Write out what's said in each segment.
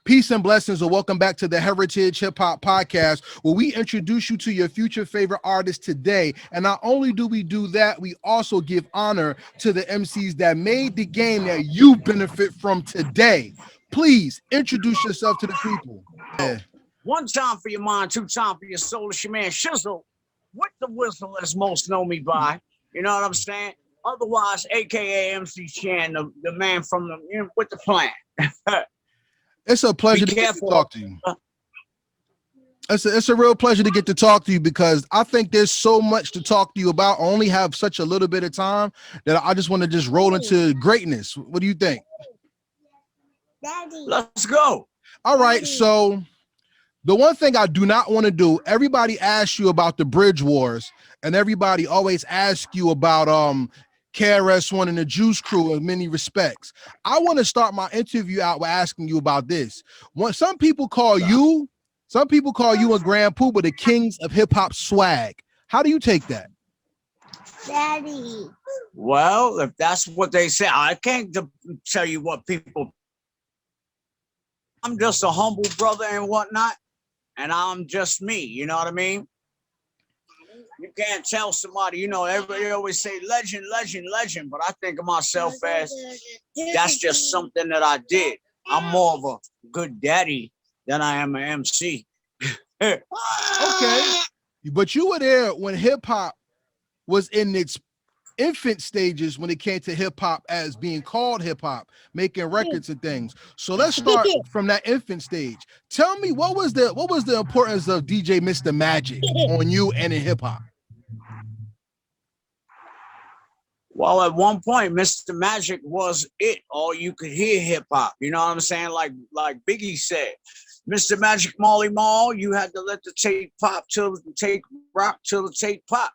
Peace and blessings, and welcome back to the Heritage Hip Hop Podcast, where we introduce you to your future favorite artists today. And not only do we do that, we also give honor to the MCs that made the game that you benefit from today. Please introduce yourself to the people. Yeah. One time for your mind, two time for your soul. It's your man Shizzle with the whistle, as most know me by. You know what I'm saying? Otherwise, aka MC Shan, the man from the with the plan. It's a pleasure to get to talk to you. It's a real pleasure to get to talk to you because I think there's so much to talk to you about. I only have such a little bit of time that I just want to just roll into greatness. What do you think? Daddy. Let's go. All right, so the one thing I do not want to do, everybody asks you about the Bridge Wars, and everybody always asks you about KRS-One and the Juice Crew in many respects. I want to start my interview out by asking you about this. Some people call you and Grand Pooba the kings of hip hop swag. How do you take that? Daddy. Well, if that's what they say, I can't tell you what people. I'm just a humble brother and whatnot, and I'm just me. You know what I mean? You can't tell somebody, everybody always say legend, legend, legend, but I think of myself as that's just something that I did. I'm more of a good daddy than I am an MC. Okay, but you were there when hip hop was in its infant stages when it came to hip hop as being called hip hop, making records and things. So let's start from that infant stage. Tell me what was the importance of DJ Mr. Magic on you and in hip hop? Well, at one point, Mr. Magic was it. All you could hear hip hop. You know what I'm saying? Like Biggie said, Mr. Magic Molly Mall, you had to let the tape pop till the tape rock till the tape pop.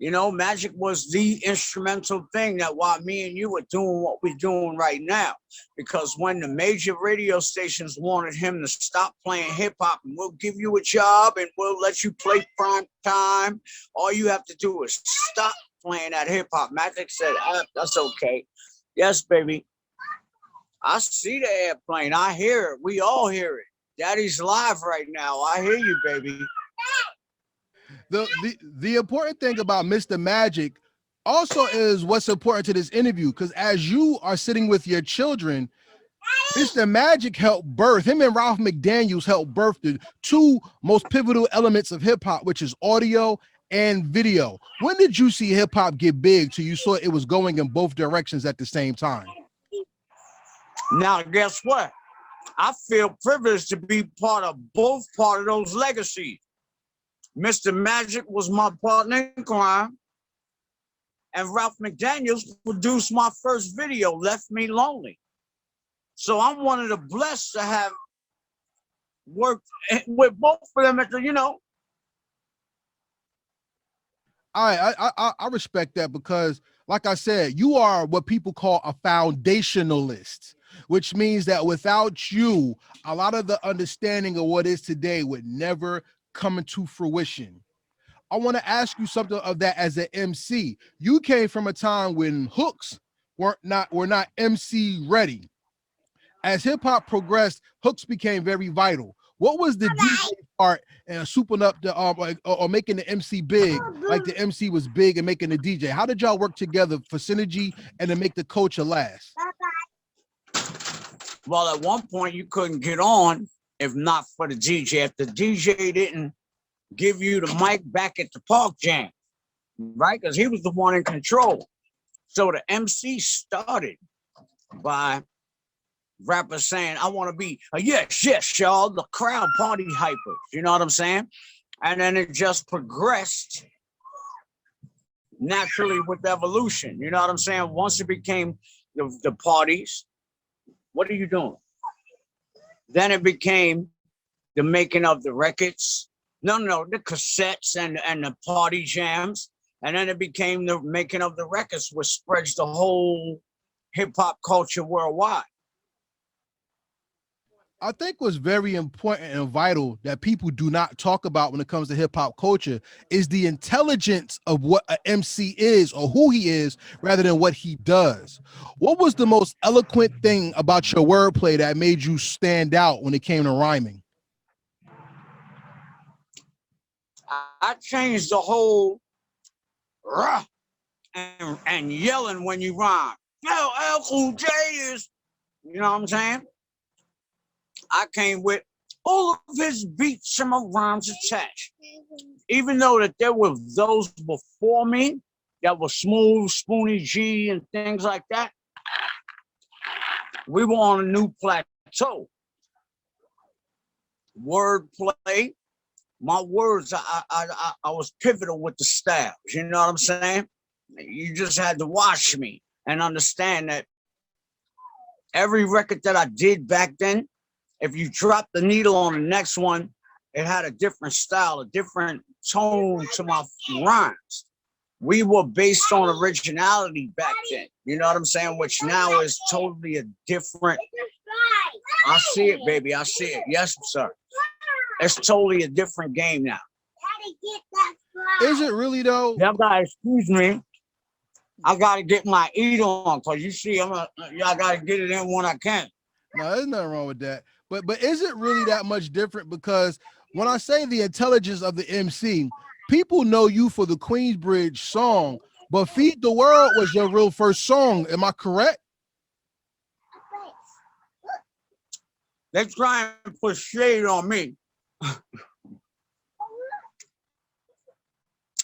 Magic was the instrumental thing that why me and you are doing what we're doing right now. Because when the major radio stations wanted him to stop playing hip hop and we'll give you a job and we'll let you play prime time, all you have to do is stop playing that hip hop. Magic said, that's okay. Yes, baby. I see the airplane. I hear it. We all hear it. Daddy's live right now. I hear you, baby. The important thing about Mr. Magic also is what's important to this interview, because as you are sitting with your children, Mr. Magic helped birth, him and Ralph McDaniels helped birth the two most pivotal elements of hip hop, which is audio and video. When did you see hip hop get big till you saw it was going in both directions at the same time? Now, guess what? I feel privileged to be part of those legacies. Mr. Magic was my partner in crime, and Ralph McDaniels produced my first video, Left Me Lonely. So I'm one of the blessed to have worked with both of them at the, I respect that because, like I said, you are what people call a foundationalist, which means that without you, a lot of the understanding of what is today would never come into fruition. I want to ask you something of that as an MC. You came from a time when hooks were not MC ready. As hip hop progressed, hooks became very vital. What was the DJ part and souping up the or making the MC big, like the MC was big and making the DJ? How did y'all work together for synergy and to make the culture last? Well, at one point you couldn't get on if not for the DJ. If the DJ didn't give you the mic back at the park jam, right? Because he was the one in control. So the MC started by rappers saying, I want to be a yes, y'all, the crowd party hypers. You know what I'm saying? And then it just progressed naturally with evolution. You know what I'm saying? Once it became the parties, what are you doing? Then it became the making of the records. No, the cassettes and the party jams. And then it became the making of the records, which spreads the whole hip hop culture worldwide. I think what's very important and vital that people do not talk about when it comes to hip hop culture is the intelligence of what an MC is or who he is rather than what he does. What was the most eloquent thing about your wordplay that made you stand out when it came to rhyming? I changed the whole rah and yelling when you rhyme. LL Cool J is, you know what I'm saying? I came with all of his beats and my rhymes attached. Even though that there were those before me that were Smooth, Spoonie G, and things like that, we were on a new plateau. Wordplay, my words, I was pivotal with the styles. You know what I'm saying? You just had to watch me and understand that every record that I did back then, if you drop the needle on the next one, it had a different style, a different tone to my rhymes. We were based on originality back then. You know what I'm saying? Which now is totally a different. I see it, baby. I see it. Yes, sir. It's totally a different game now. Is it really though? Y'all gotta excuse me. I gotta get my eat on because you see, y'all gotta get it in when I can. No, there's nothing wrong with that. But is it really that much different? Because when I say the intelligence of the MC, people know you for the Queensbridge song, but Feed the World was your real first song. Am I correct? They try and put shade on me.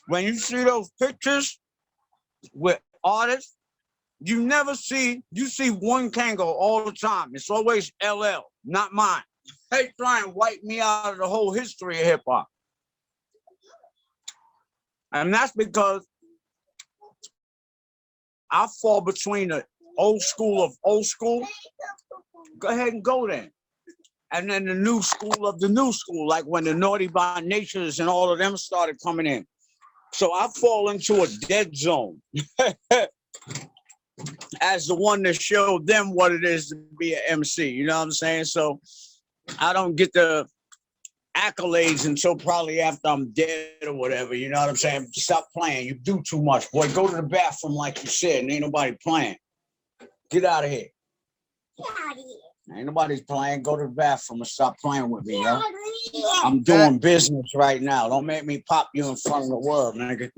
When you see those pictures with artists, you see one Kango all the time. It's always LL, not mine. They try and wipe me out of the whole history of hip hop. And that's because I fall between the old school of old school. Go ahead and go there. And then the new school of the new school, like when the Naughty by Natures and all of them started coming in. So I fall into a dead zone as the one that showed them what it is to be an MC. You know what I'm saying? So I don't get the accolades until probably after I'm dead or whatever. You know what I'm saying? Stop playing. You do too much, boy. Go to the bathroom like you said, and ain't nobody playing. Get out of here. Get out of here. Ain't nobody's playing. Go to the bathroom and stop playing with me, yo. I'm doing business right now. Don't make me pop you in front of the world, nigga.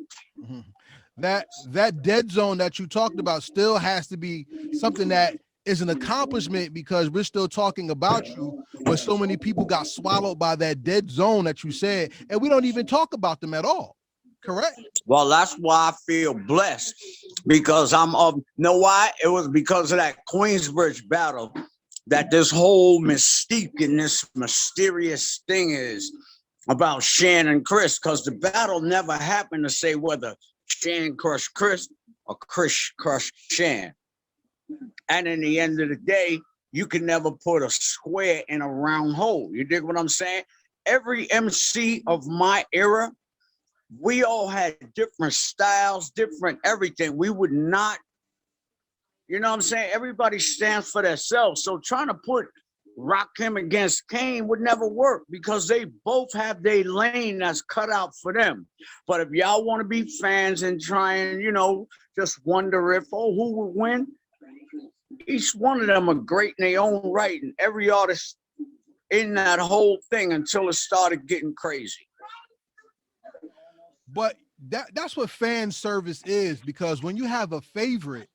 That dead zone that you talked about still has to be something that is an accomplishment because we're still talking about you, but so many people got swallowed by that dead zone that you said, and we don't even talk about them at all. Correct? Well, that's why I feel blessed because I'm of. Know why? It was because of that Queensbridge battle that this whole mystique and this mysterious thing is about Shan and Chris, because the battle never happened to say whether Shan crushed Chris or Chris crushed Shan. And in the end of the day, you can never put a square in a round hole. You dig what I'm saying? Every MC of my era, we all had different styles, different everything. We would not, you know what I'm saying? Everybody stands for themselves. So trying to put Rakim against Kane would never work because they both have their lane that's cut out for them. But if y'all want to be fans and try and, you know, just wonder if, oh, who would win? Each one of them are great in their own right. And every artist in that whole thing until it started getting crazy. But that's what fan service is, because when you have a favorite,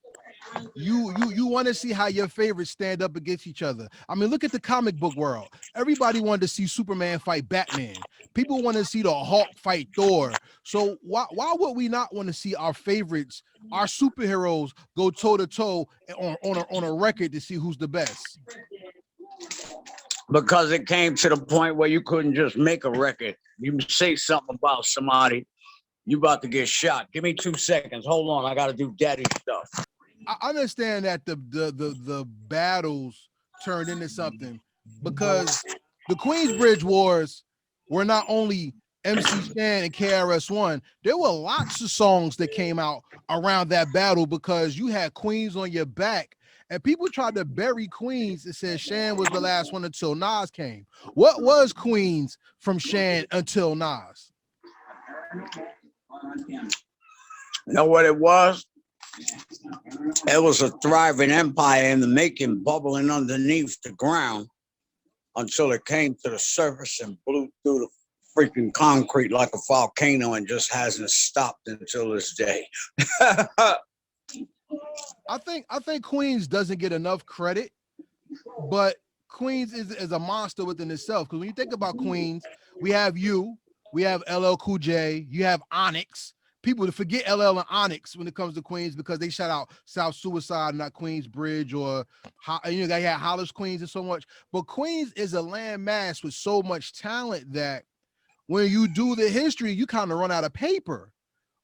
you want to see how your favorites stand up against each other. I mean, look at the comic book world. Everybody wanted to see Superman fight Batman. People want to see the Hulk fight Thor. So why would we not want to see our favorites, our superheroes, go toe to toe on a record to see who's the best? Because it came to the point where you couldn't just make a record. You say something about somebody, you about to get shot. Give me 2 seconds. Hold on, I got to do daddy stuff. I understand that the battles turned into something because the Queensbridge Wars were not only MC Shan and KRS-One. There were lots of songs that came out around that battle because you had Queens on your back And people tried to bury Queens and said Shan was the last one until Nas came. What was Queens from Shan until Nas? You know what it was? It was a thriving empire in the making, bubbling underneath the ground until it came to the surface and blew through the freaking concrete like a volcano and just hasn't stopped until this day. I think Queens doesn't get enough credit, but Queens is a monster within itself. Because when you think about Queens, we have we have LL Cool J, you have Onyx. People to forget LL and Onyx when it comes to Queens because they shout out South Suicide, not Queensbridge, or they had Hollis Queens and so much. But Queens is a landmass with so much talent that when you do the history, you kind of run out of paper.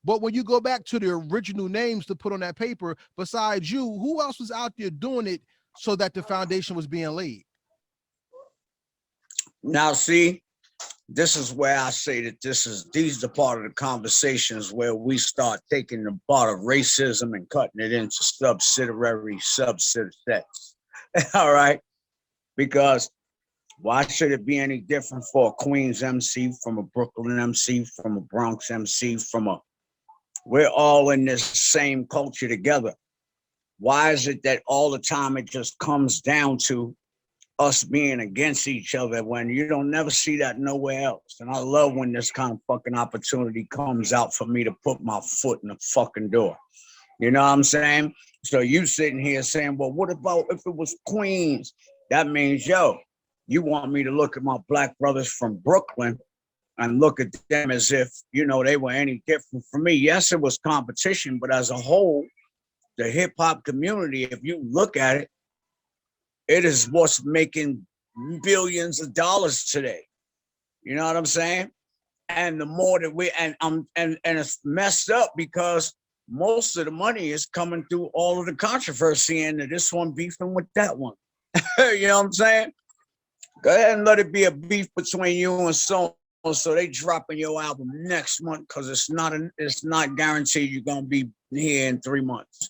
But when you go back to the original names to put on that paper, besides you, who else was out there doing it so that the foundation was being laid? Now, see, this is where I say that these are the part of the conversations where we start taking the part of racism and cutting it into subsidiary subsets. All right, because why should it be any different for a Queens MC from a Brooklyn MC from a Bronx MC we're all in this same culture together. Why is it that all the time it just comes down to us being against each other when you don't never see that nowhere else? And I love when this kind of fucking opportunity comes out for me to put my foot in the fucking door. You know what I'm saying? So you sitting here saying, well, what about if it was Queens? That means, yo, you want me to look at my black brothers from Brooklyn and look at them as if, they were any different from me. Yes, it was competition, but as a whole, the hip hop community, if you look at it, it is what's making billions of dollars today. You know what I'm saying? And the more that and it's messed up because most of the money is coming through all of the controversy and this one beefing with that one. You know what I'm saying? Go ahead and let it be a beef between you and so they dropping your album next month because it's not guaranteed you're gonna be here in 3 months.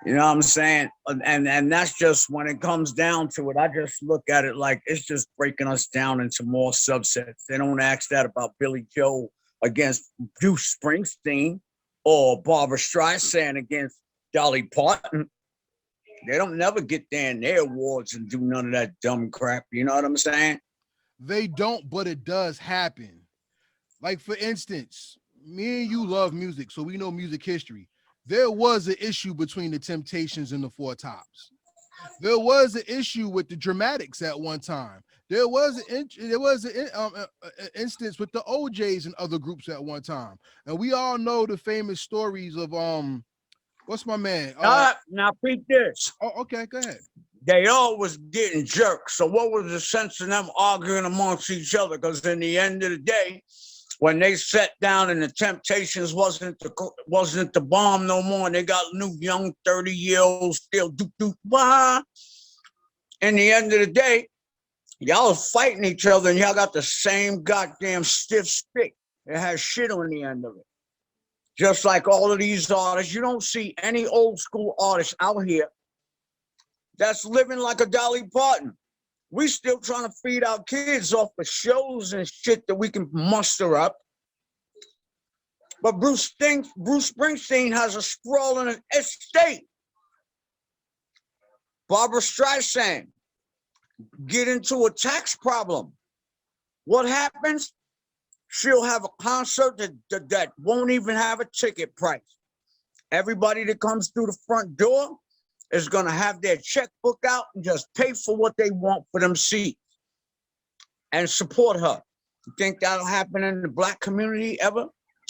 You know what I'm saying? And that's just when it comes down to it. I just look at it like it's just breaking us down into more subsets. They don't ask that about Billy Joel against Bruce Springsteen or Barbara Streisand against Dolly Parton. They don't never get there in their awards and do none of that dumb crap. You know what I'm saying? They don't, but it does happen. Like, for instance, me and you love music, so we know music history. There was an issue between the Temptations and the Four Tops. There was an issue with the Dramatics at one time. There was an instance with the OJs and other groups at one time. And we all know the famous stories of what's my man? Now repeat this. Oh, okay, go ahead. They all was getting jerked. So what was the sense of them arguing amongst each other? Because in the end of the day, when they sat down and the Temptations wasn't the bomb no more, and they got new young 30-year-olds still wah. In the end of the day, y'all was fighting each other and y'all got the same goddamn stiff stick. It has shit on the end of it. Just like all of these artists, you don't see any old school artists out here that's living like a Dolly Parton. We still trying to feed our kids off of shows and shit that we can muster up. But Bruce Springsteen has a sprawling estate. Barbara Streisand get into a tax problem. What happens? She'll have a concert that won't even have a ticket price. Everybody that comes through the front door is going to have their checkbook out and just pay for what they want for them seats and support her. You think that'll happen in the black community ever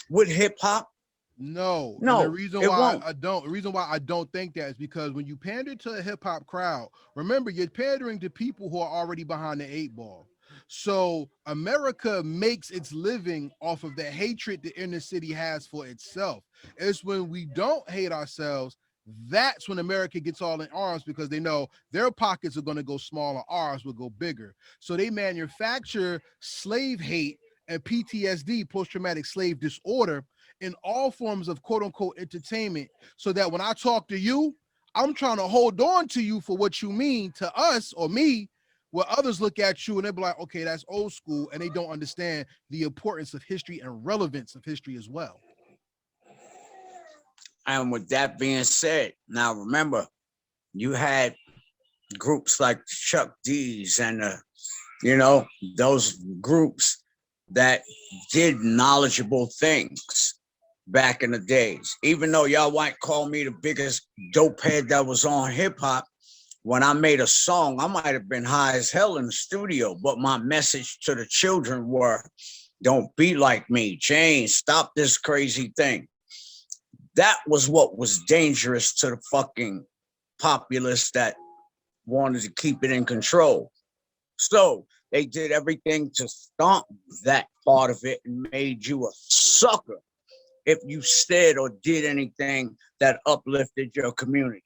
with hip hop? No. And the reason why I don't think that is because when you pander to a hip hop crowd, remember you're pandering to people who are already behind the 8 ball. So America makes its living off of the hatred the inner city has for itself. It's when we don't hate ourselves, that's when America gets all in arms because they know their pockets are going to go smaller, ours will go bigger. So they manufacture slave hate and PTSD, post-traumatic slave disorder, in all forms of quote unquote entertainment, so that when I talk to you, I'm trying to hold on to you for what you mean to us or me, where others look at you and they be like, okay, that's old school, and they don't understand the importance of history and relevance of history as well. And with that being said, now remember, you had groups like Chuck D's and those groups that did knowledgeable things back in the days. Even though y'all might call me the biggest dope head that was on hip hop, when I made a song, I might have been high as hell in the studio, but my message to the children were, don't be like me, change, stop this crazy thing. That was what was dangerous to the fucking populace that wanted to keep it in control. So they did everything to stomp that part of it and made you a sucker if you said or did anything that uplifted your community.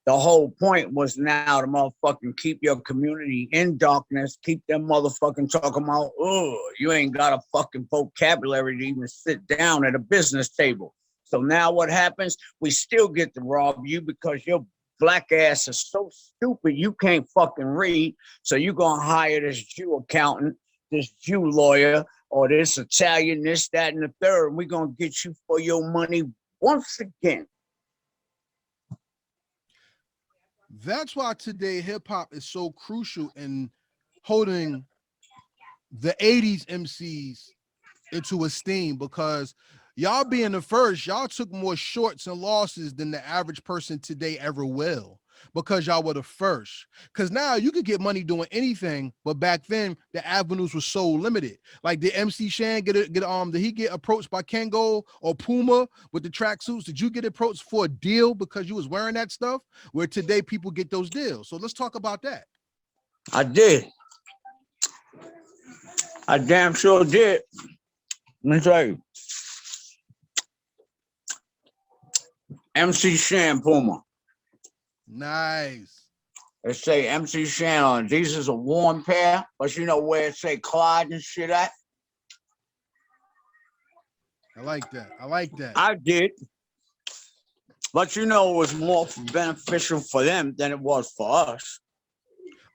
The whole point was now to motherfucking keep your community in darkness, keep them motherfucking talking about, oh, you ain't got a fucking vocabulary to even sit down at a business table. So now what happens? We still get to rob you because your black ass is so stupid you can't fucking read. So you're gonna hire this Jew accountant, this Jew lawyer, or this Italian, this, that, and the third. And we're gonna get you for your money once again. That's why today hip hop is so crucial in holding the 80s MCs into esteem, because y'all being the first, y'all took more shorts and losses than the average person today ever will, because y'all were the first. Because now you could get money doing anything, but back then the avenues were so limited. Like, did MC Shan did he get approached by Kango or Puma with the tracksuits? Did you get approached for a deal because you was wearing that stuff? Where today people get those deals. So let's talk about that. I did. I damn sure did. Let me tell you. MC Shan Puma. Nice. It say MC Shan on. These is a warm pair, but you know where it say Clyde and shit at? I like that. I like that. I did. But it was more beneficial for them than it was for us.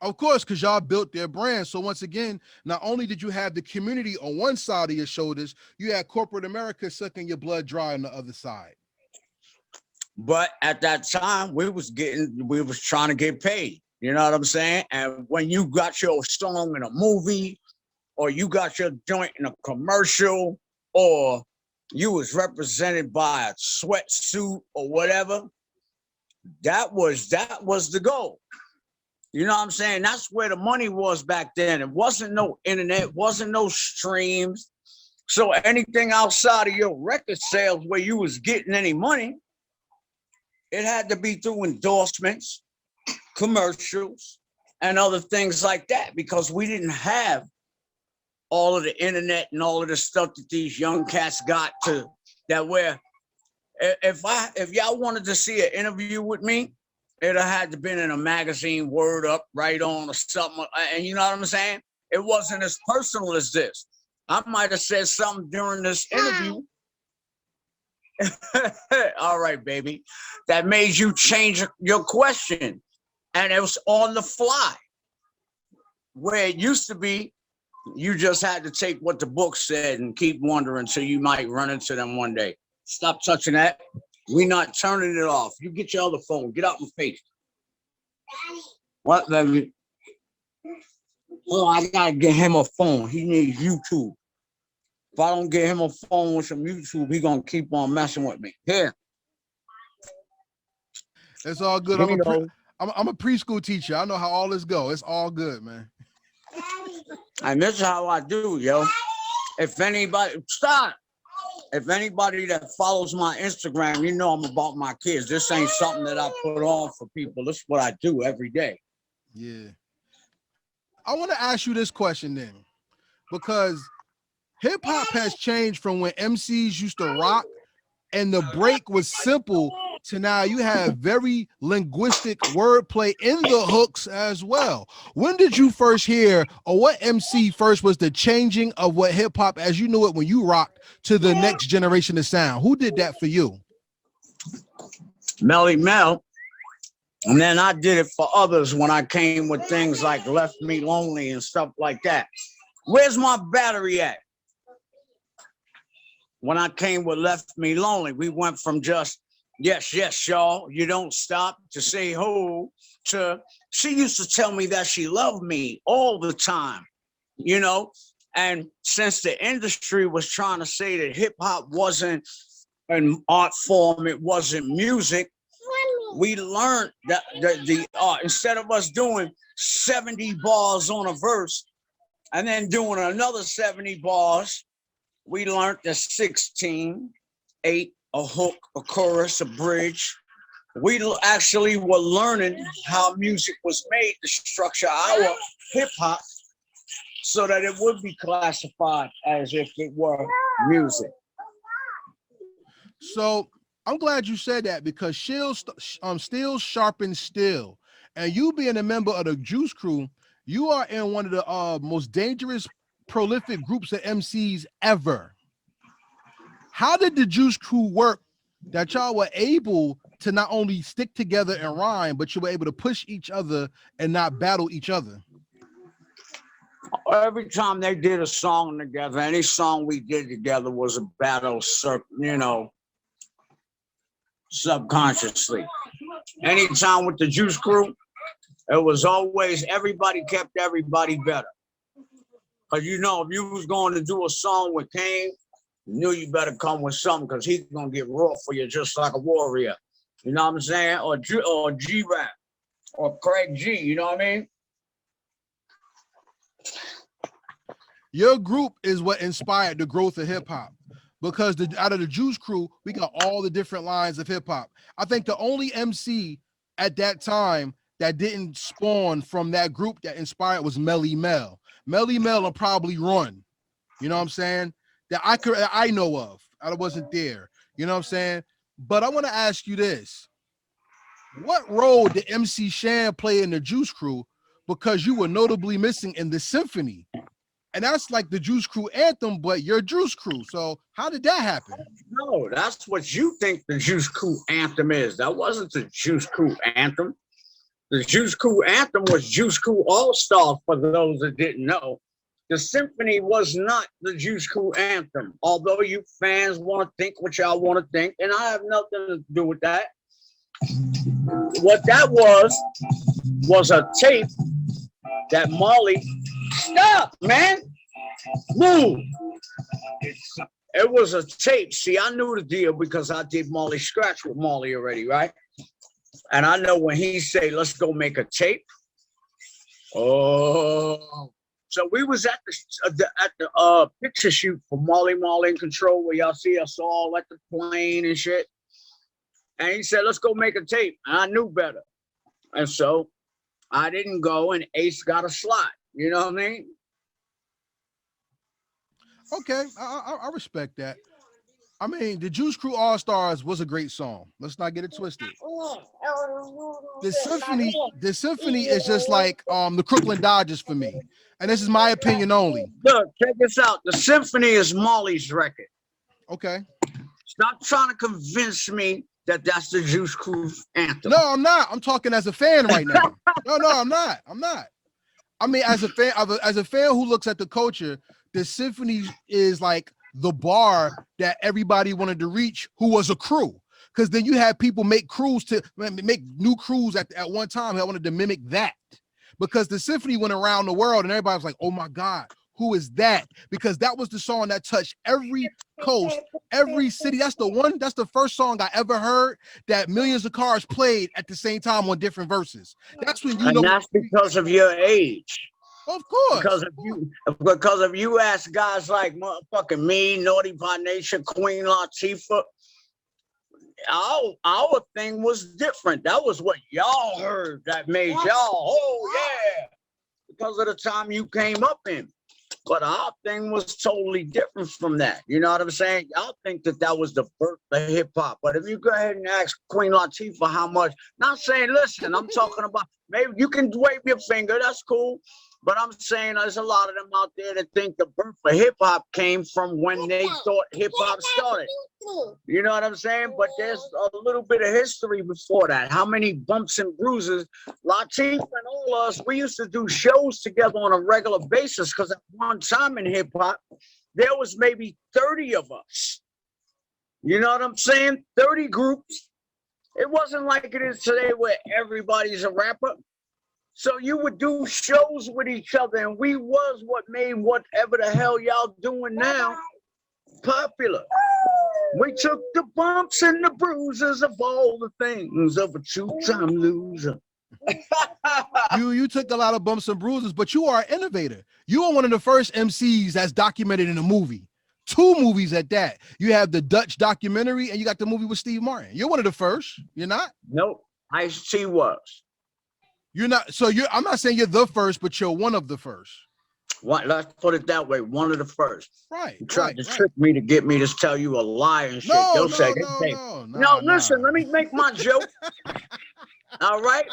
Of course, because y'all built their brand. So once again, not only did you have the community on one side of your shoulders, you had corporate America sucking your blood dry on the other side. But at that time, we was trying to get paid. You know what I'm saying? And when you got your song in a movie, or you got your joint in a commercial, or you was represented by a sweatsuit or whatever, that was the goal. You know what I'm saying? That's where the money was back then. It wasn't no internet, wasn't no streams. So anything outside of your record sales where you was getting any money, it had to be through endorsements, commercials, and other things like that, because we didn't have all of the internet and all of the stuff that these young cats got to, that where if y'all wanted to see an interview with me, it had to been in a magazine, Word Up, Right On, or something. And you know what I'm saying? It wasn't as personal as this. I might have said something during this interview. All right, baby. That made you change your question. And it was on the fly. Where it used to be, you just had to take what the book said and keep wondering until you might run into them one day. Stop touching that. We're not turning it off. You get your other phone. Get out my face. What, baby? Oh, I gotta get him a phone. He needs YouTube. If I don't get him a phone with some YouTube, he gonna keep on messing with me. Here. It's all good. I'm a preschool teacher. I know how all this go. It's all good, man. And this is how I do, yo. If anybody, stop. If anybody that follows my Instagram, you know I'm about my kids. This ain't something that I put on for people. This is what I do every day. Yeah. I want to ask you this question then, because hip hop has changed from when MCs used to rock and the break was simple to now you have very linguistic wordplay in the hooks as well. When did you first hear, or what MC first was the changing of what hip hop as you knew it when you rocked to the next generation of sound? Who did that for you? Melly Mel, And then I did it for others when I came with things like Left Me Lonely and stuff like that. Where's my battery at? When I came with Left Me Lonely, we went from just, yes, yes, y'all, you don't stop, to say ho, to she used to tell me that she loved me all the time, you know? And since the industry was trying to say that hip hop wasn't an art form, it wasn't music, we learned that the instead of us doing 70 bars on a verse and then doing another 70 bars, we learned that 16, 8, a hook, a chorus, a bridge. We actually were learning how music was made to structure our hip hop so that it would be classified as if it were music. So I'm glad you said that, because steel sharpens steel. And you being a member of the Juice Crew, you are in one of the most dangerous, prolific groups of MCs ever. How did the Juice Crew work that y'all were able to not only stick together and rhyme, but you were able to push each other and not battle each other? Every time they did a song together, any song we did together was a battle, you know, subconsciously. Anytime with the Juice Crew, it was always everybody kept everybody better. Because you know, if you was going to do a song with Kane, you knew you better come with something, because he's going to get raw for you just like a warrior. You know what I'm saying? Or G-Rap or Craig G, you know what I mean? Your group is what inspired the growth of hip hop, because out of the Juice Crew, we got all the different lines of hip hop. I think the only MC at that time that didn't spawn from that group that inspired was Melly Mel. Melly Mel will probably run, you know what I'm saying? That I know of. I wasn't there, you know what I'm saying? But I want to ask you this. What role did MC Shan play in the Juice Crew? Because you were notably missing in the symphony. And that's like the Juice Crew anthem, but you're Juice Crew. So how did that happen? No, that's what you think the Juice Crew anthem is. That wasn't the Juice Crew anthem. The Juice Crew anthem was Juice Crew All-Star, for those that didn't know. The symphony was not the Juice Crew anthem, although you fans want to think what y'all want to think, and I have nothing to do with that. What that was a tape that Molly, stop, man, move. It was a tape. See, I knew the deal because I did Molly Scratch with Molly already, right? And I know when he say, let's go make a tape. Oh, so we was at the picture shoot for Molly in Control, where y'all see us all at the plane and shit. And he said, let's go make a tape. And I knew better. And so I didn't go, and Ace got a slot. You know what I mean? Okay, I respect that. I mean, the Juice Crew All Stars was a great song. Let's not get it twisted. The symphony is just like the Crooklyn Dodgers for me. And this is my opinion only. Look, check this out. The symphony is Molly's record. Okay. Stop trying to convince me that that's the Juice Crew anthem. No, I'm not. I'm talking as a fan right now. No, I'm not. I mean, as a fan who looks at the culture, the symphony is like the bar that everybody wanted to reach who was a crew. Because then you had people make new crews at one time that wanted to mimic that. Because the symphony went around the world and everybody was like, oh my God, who is that? Because that was the song that touched every coast, every city. That's the first song I ever heard that millions of cars played at the same time on different verses. That's when you know. And that's because of your age. Of course. Because if you ask guys like motherfucking me, Naughty by Nature, Queen Latifah, our thing was different. That was what y'all heard that made y'all, oh yeah, because of the time you came up in. But our thing was totally different from that. You know what I'm saying? Y'all think that was the birth of hip hop. But if you go ahead and ask Queen Latifah how much, not saying, listen, I'm talking about, maybe you can wave your finger, that's cool. But I'm saying there's a lot of them out there that think the birth of hip hop came from when they thought hip hop started. You know what I'm saying? But there's a little bit of history before that. How many bumps and bruises? Latif and all of us, we used to do shows together on a regular basis because at one time in hip hop, there was maybe 30 of us. You know what I'm saying? 30 groups. It wasn't like it is today where everybody's a rapper. So you would do shows with each other, and we was what made whatever the hell y'all doing now popular. We took the bumps and the bruises of all the things of a two-time loser. You took a lot of bumps and bruises, but you are an innovator. You are one of the first MCs that's documented in a movie. 2 movies at that. You have the Dutch documentary, and you got the movie with Steve Martin. You're one of the first. You're not? Nope. Ice-T was. You're not. So I'm not saying you're the first, but you're one of the first. Let's put it that way. One of the first. Right. You tried to trick me to get me to tell you a lie and shit. No, Listen, let me make my joke. All right.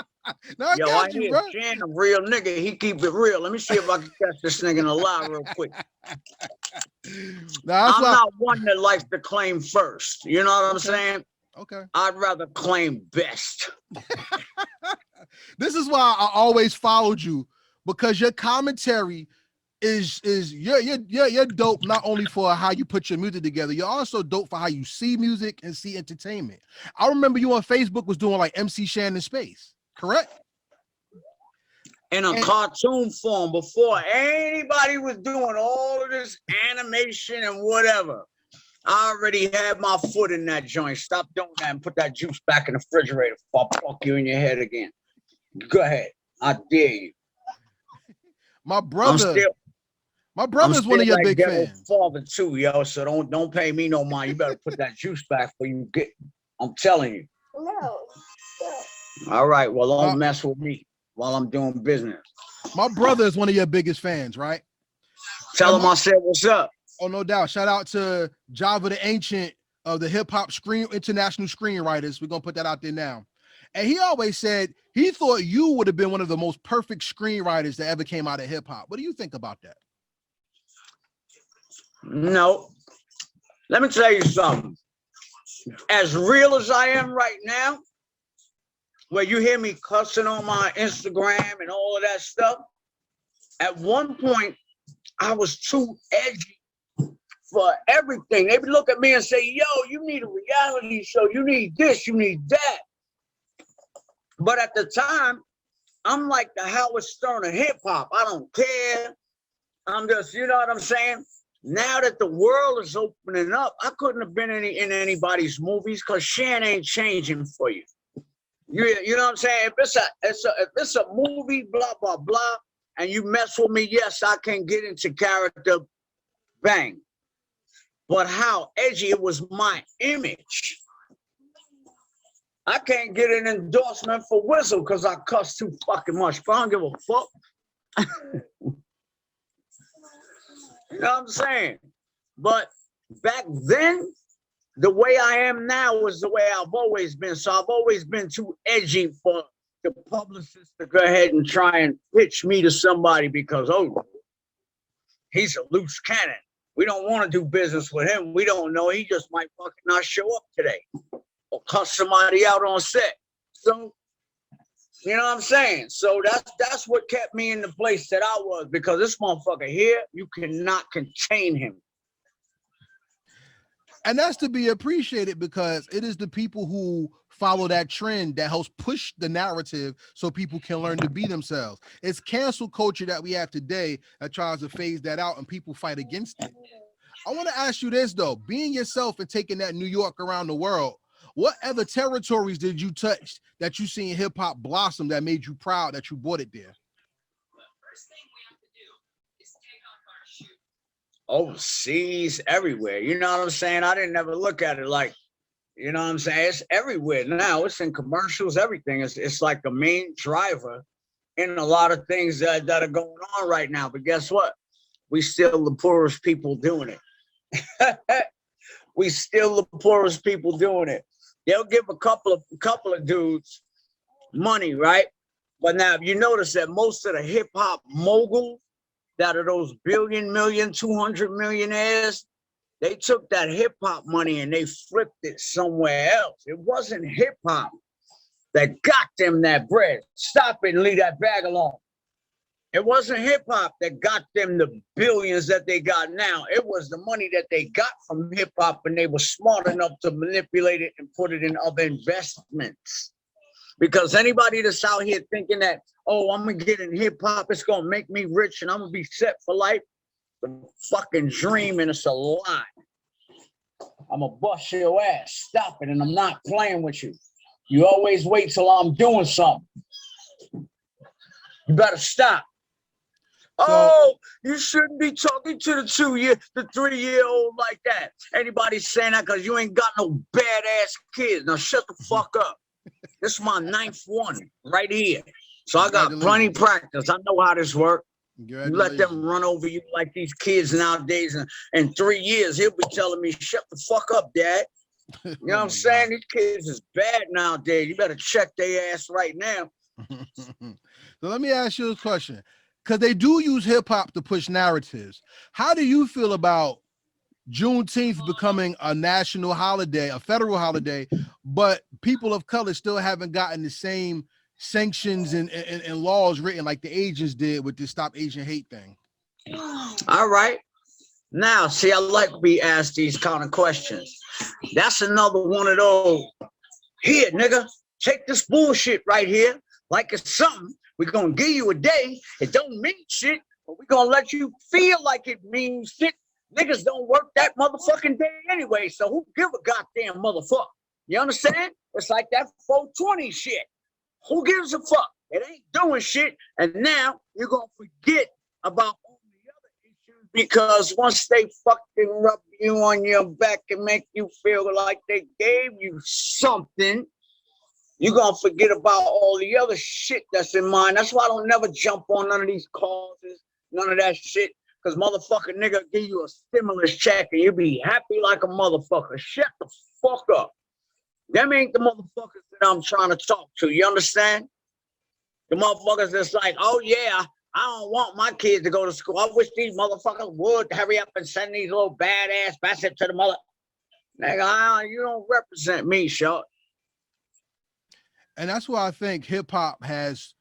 No, I got you, hear bro. Shan, a real nigga. He keep it real. Let me see if I can catch this nigga in a lie real quick. I'm not one that likes to claim first. You know what I'm saying? Okay. I'd rather claim best. This is why I always followed you, because your commentary is you're dope not only for how you put your music together, you're also dope for how you see music and see entertainment. I remember you on Facebook was doing like MC Shan in space, correct? In a cartoon form before anybody was doing all of this animation and whatever. I already had my foot in that joint. Stop doing that and put that juice back in the refrigerator before I fuck you in your head again. Go ahead. I dare you. My brother is one of your big fans. Father too, yo. So don't pay me no mind. You better put that juice back before you get. I'm telling you. No. All right. Well, don't mess with me while I'm doing business. My brother is one of your biggest fans, right? Tell him I said what's up. Oh, no doubt. Shout out to Java the Ancient of the hip hop international screenwriters. We're gonna put that out there now. And he always said he thought you would have been one of the most perfect screenwriters that ever came out of hip hop. What do you think about that? No. Let me tell you something. As real as I am right now, where you hear me cussing on my Instagram and all of that stuff, at one point, I was too edgy for everything. They would look at me and say, yo, you need a reality show. You need this, you need that. But at the time, I'm like the Howard Stern of hip hop. I don't care. I'm just, you know what I'm saying? Now that the world is opening up, I couldn't have been in anybody's movies because Shan ain't changing for you. You know what I'm saying? If it's a movie, blah, blah, blah, and you mess with me, yes, I can get into character, bang. But how edgy, it was my image. I can't get an endorsement for Whistle because I cuss too fucking much, but I don't give a fuck. You know what I'm saying? But back then, the way I am now was the way I've always been. So I've always been too edgy for the publicist to go ahead and try and pitch me to somebody because, oh, he's a loose cannon. We don't want to do business with him. We don't know. He just might fucking not show up today or cuss somebody out on set. So, you know what I'm saying? So that's what kept me in the place that I was, because this motherfucker here, you cannot contain him. And that's to be appreciated, because it is the people who follow that trend that helps push the narrative so people can learn to be themselves. It's cancel culture that we have today that tries to phase that out, and people fight against it. I want to ask you this, though. Being yourself and taking that New York around the world, what other territories did you touch that you seen hip hop blossom that made you proud that you brought it there? Overseas, everywhere. You know what I'm saying? I didn't ever look at it like, you know what I'm saying? It's everywhere now. It's in commercials, everything. It's like the main driver in a lot of things that are going on right now. But guess what? We still the poorest people doing it. We still the poorest people doing it. They'll give a couple of dudes money, right? But now, if you notice that most of the hip hop moguls that are those billion, million, 200 millionaires, they took that hip hop money and they flipped it somewhere else. It wasn't hip hop that got them that bread. Stop it and leave that bag alone. It wasn't hip hop that got them the billions that they got now. It was the money that they got from hip hop, and they were smart enough to manipulate it and put it in other investments. Because anybody that's out here thinking that, oh, I'm gonna get in hip hop, it's gonna make me rich and I'm gonna be set for life, the fucking dream, and it's a lie. I'm gonna bust your ass. Stop it, and I'm not playing with you. You always wait till I'm doing something. You better stop. Oh, you shouldn't be talking to the 3-year-old like that. Anybody saying that because you ain't got no badass kids. Now shut the fuck up. This is my 9th one right here. So I got plenty of practice. I know how this works. You let them run over you like these kids nowadays, and in 3 years, he'll be telling me, shut the fuck up, Dad. You know what I'm saying? These kids is bad nowadays. You better check their ass right now. So let me ask you a question. Because they do use hip hop to push narratives. How do you feel about Juneteenth becoming a national holiday, a federal holiday, but people of color still haven't gotten the same sanctions and laws written like the Asians did with the Stop Asian Hate thing? All right. Now, see, I like to be asked these kind of questions. That's another one of those. Here, nigga, take this bullshit right here like it's something. We're going to give you a day. It don't mean shit, but we're going to let you feel like it means shit. Niggas don't work that motherfucking day anyway, so who give a goddamn motherfucker? You understand? It's like that 420 shit. Who gives a fuck? It ain't doing shit, and now you're going to forget about all the other issues because once they fucking rub you on your back and make you feel like they gave you something, you're going to forget about all the other shit that's in mind. That's why I don't never jump on none of these causes, none of that shit. Because motherfucker nigga give you a stimulus check and you be happy like a motherfucker. Shut the fuck up. Them ain't the motherfuckers that I'm trying to talk to. You understand? The motherfuckers that's like, oh yeah, I don't want my kids to go to school. I wish these motherfuckers would hurry up and send these little badass bastards to the mother. Nigga, you don't represent me, short. And that's why I think hip hop has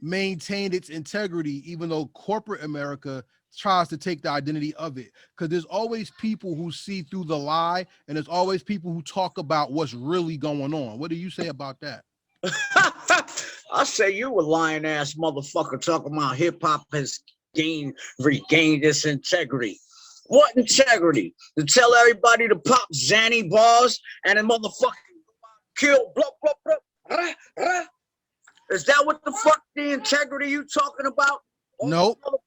maintained its integrity, even though corporate America tries to take the identity of it. Because there's always people who see through the lie, and there's always people who talk about what's really going on. What do you say about that? I say you a lying ass motherfucker talking about hip hop has regained its integrity. What integrity? To tell everybody to pop Zanny bars and then motherfucking kill blah blah blah. Rah, rah. Is that what the fuck the integrity you talking about? Nope. Oh,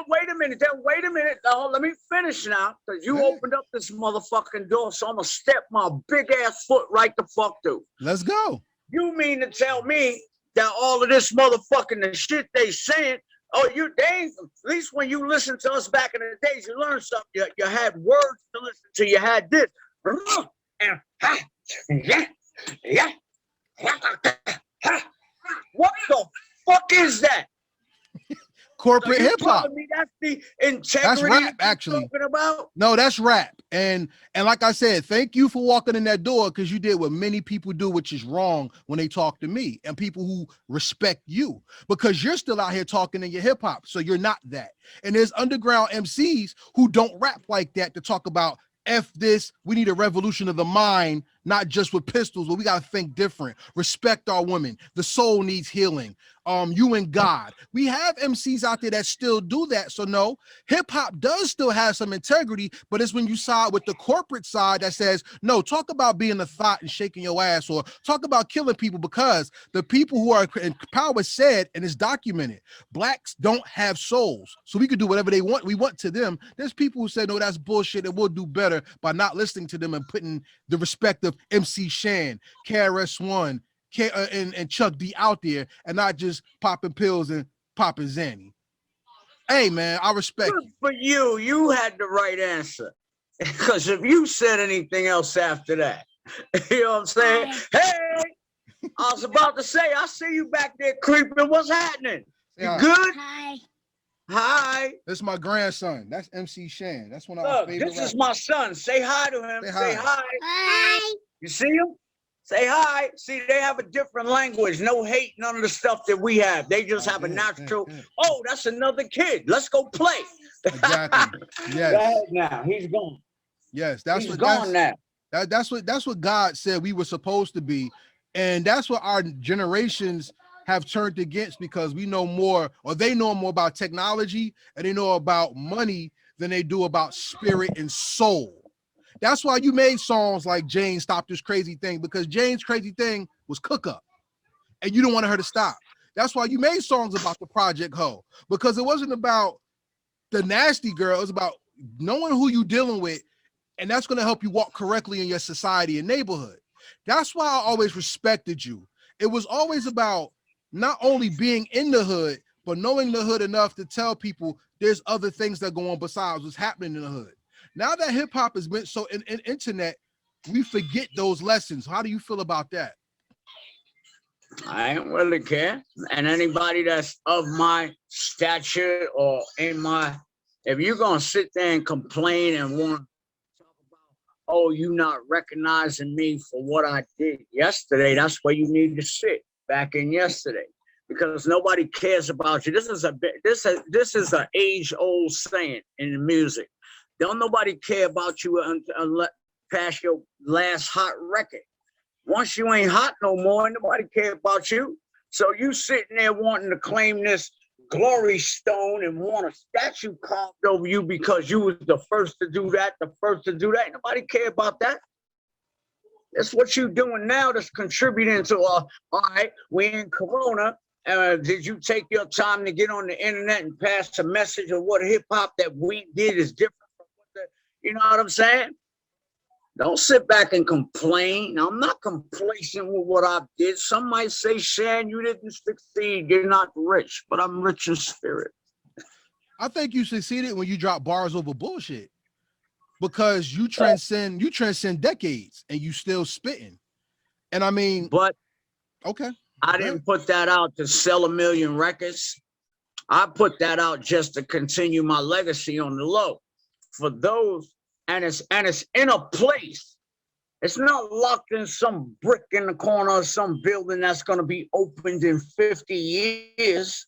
wait a minute. Wait a minute. Oh, let me finish now. Because you opened up this motherfucking door, so I'm going to step my big ass foot right the fuck through. Let's go. You mean to tell me that all of this motherfucking the shit they saying, oh, at least when you listen to us back in the days, you learned something. You had words to listen to. You had this. And yeah. What the fuck is that? Corporate hip hop. That's the integrity. That's rap, actually. Talking about? No, that's rap. And like I said, thank you for walking in that door, because you did what many people do, which is wrong when they talk to me and people who respect you, because you're still out here talking in your hip hop. So you're not that. And there's underground MCs who don't rap like that to talk about F this. We need a revolution of the mind, not just with pistols, but we got to think different. Respect our women. The soul needs healing. You and God. We have MCs out there that still do that. So no, hip hop does still have some integrity, but it's when you side with the corporate side that says, no, talk about being a thought and shaking your ass, or talk about killing people, because the people who are in power said, and it's documented, blacks don't have souls. So we could do whatever they want. We want to them. There's people who say, no, that's bullshit, and we'll do better by not listening to them and putting the respect of MC Shan, KRS-One, and Chuck D out there, and not just popping pills and popping Zanny. Hey man, I respect you. For you had the right answer. Because if you said anything else after that, you know what I'm saying? Hey, I was about to say, I see you back there creeping. What's happening? You good? Hi. Hi. This is my grandson. That's MC Shan. That's one of our favorite This is my son. Say hi to him. Say hi. Hi. You see him? Say hi. See, they have a different language. No hate, none of the stuff that we have. They just have a natural, oh, that's another kid. Let's go play. Exactly. Yes. Go ahead now. He's gone. Yes, that's He's gone now. That's what God said we were supposed to be. And that's what our generations have turned against, because we know more, or they know more about technology and they know about money than they do about spirit and soul. That's why you made songs like Jane Stop This Crazy Thing, because Jane's crazy thing was cook up and you don't want her to stop. That's why you made songs about the Project Ho, because it wasn't about the nasty girl. It was about knowing who you dealing with, and that's going to help you walk correctly in your society and neighborhood. That's why I always respected you. It was always about not only being in the hood, but knowing the hood enough to tell people there's other things that go on besides what's happening in the hood. Now that hip hop has been so in internet, we forget those lessons. How do you feel about that? I don't really care. And anybody that's of my stature or in my, if you're going to sit there and complain and want to talk about, oh, you not recognizing me for what I did yesterday, that's where you need to sit back in yesterday, because nobody cares about you. This is an age-old saying in the music. Don't nobody care about you unless past your last hot record. Once you ain't hot no more, nobody care about you. So you sitting there wanting to claim this glory stone and want a statue carved over you because you was the first to do that, Nobody care about that. That's what you doing now that's contributing to, all right, we in Corona. Did you take your time to get on the internet and pass a message of what hip hop that we did is different from what the, you know what I'm saying? Don't sit back and complain. I'm not complacent with what I did. Some might say, Shan, you didn't succeed. You're not rich, but I'm rich in spirit. I think you succeeded when you drop bars over bullshit, because you transcend decades and you still spitting. And I mean, but okay. I didn't put that out to sell 1 million records. I put that out just to continue my legacy on the low. For those, and it's in a place. It's not locked in some brick in the corner of some building that's going to be opened in 50 years.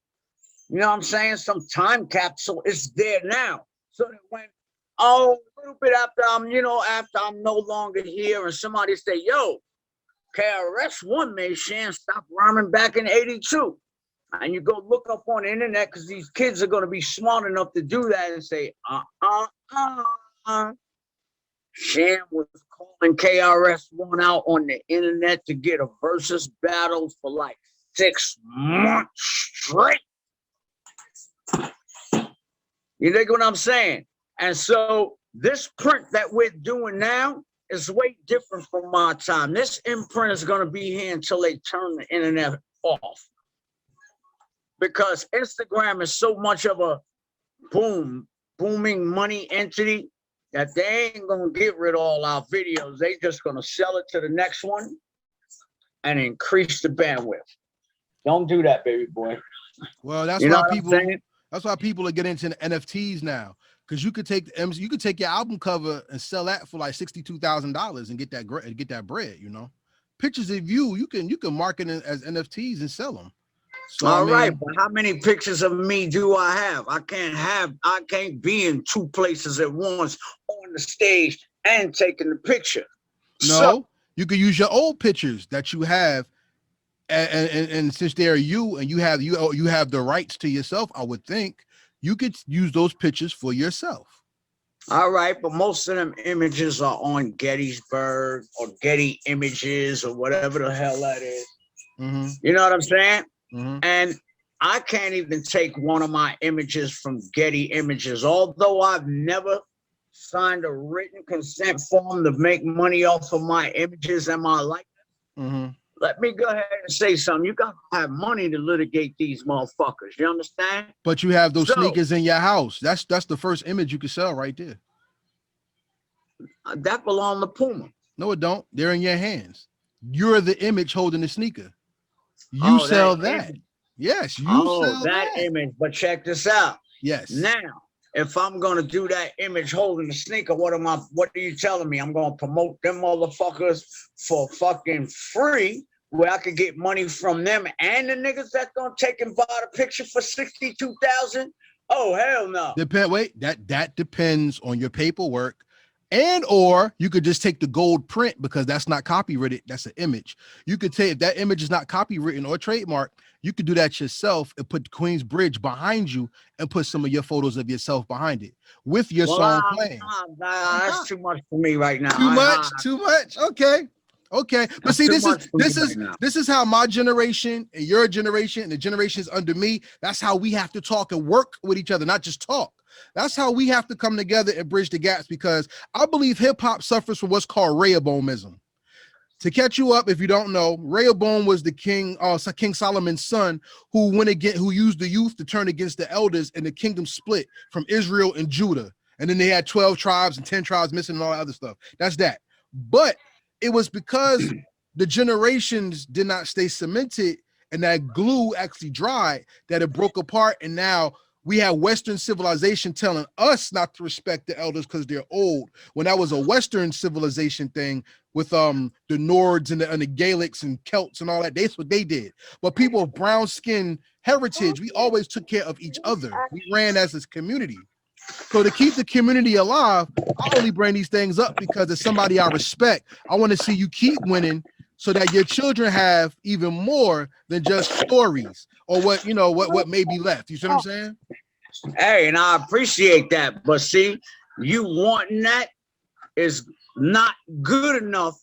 You know what I'm saying? Some time capsule is there now. So that when, a little bit after I'm no longer here, and somebody say, yo, KRS-One made Shan stop rhyming back in 82. And you go look up on the internet, because these kids are going to be smart enough to do that and say, Shan was calling KRS-One out on the internet to get a versus battle for like 6 months straight. You dig what I'm saying? And so this print that we're doing now is way different from my time. This imprint is going to be here until they turn the internet off, because Instagram is so much of a booming money entity that they ain't going to get rid of all our videos. They just going to sell it to the next one and increase the bandwidth. Don't do that, baby boy. Well, that's why people are getting into the NFTs now, because you could take your album cover and sell that for like $62,000 and get that bread. You know, pictures of you can market it as NFTs and sell them. So, all right, but how many pictures of me do I have? I can't be in 2 places at once on the stage and taking the picture. No, you could use your old pictures that you have, and since they're you and you have the rights to yourself, I would think you could use those pictures for yourself. All right, but most of them images are on Gettysburg or Getty Images or whatever the hell that is. Mm-hmm. You know what I'm saying? Mm-hmm. And I can't even take one of my images from Getty Images, although I've never signed a written consent form to make money off of my images and my likeness. Mm-hmm. Let me go ahead and say something. You got to have money to litigate these motherfuckers. You understand? But you have those sneakers in your house. That's the first image you can sell right there. That belongs to Puma. No, it don't. They're in your hands. You're the image holding the sneaker. You sell that. Image. Yes, you sell that image. But check this out. Yes. Now, if I'm gonna do that image holding the sneaker, what are you telling me? I'm gonna promote them motherfuckers for fucking free, where I could get money from them and the niggas that's gonna take and buy the picture for 62,000? Oh hell no. That depends on your paperwork. And or you could just take the gold print, because that's not copyrighted. That's an image. You could take, if that image is not copywritten or trademarked, you could do that yourself and put Queens Bridge behind you and put some of your photos of yourself behind it with your song playing. That's too much for me right now. Too much. Okay. But see, this is how my generation and your generation and the generations under me, that's how we have to talk and work with each other, not just talk. That's how we have to come together and bridge the gaps, because I believe hip hop suffers from what's called Rehoboamism. To catch you up, if you don't know, Rehoboam was the king Solomon's son, who used the youth to turn against the elders, and the kingdom split from Israel and Judah. And then they had 12 tribes and 10 tribes missing and all that other stuff. That's that. But it was because the generations did not stay cemented and that glue actually dried that it broke apart. And now we have Western civilization telling us not to respect the elders because they're old, when that was a Western civilization thing with the Nords and the Gaelics and Celts and all that. That's what they did. But people of brown skin heritage, we always took care of each other. We ran as a community. So to keep the community alive, I only bring these things up because it's somebody I respect. I want to see you keep winning, so that your children have even more than just stories or what may be left. You see what I'm saying? Hey, and I appreciate that. But see, you wanting that is not good enough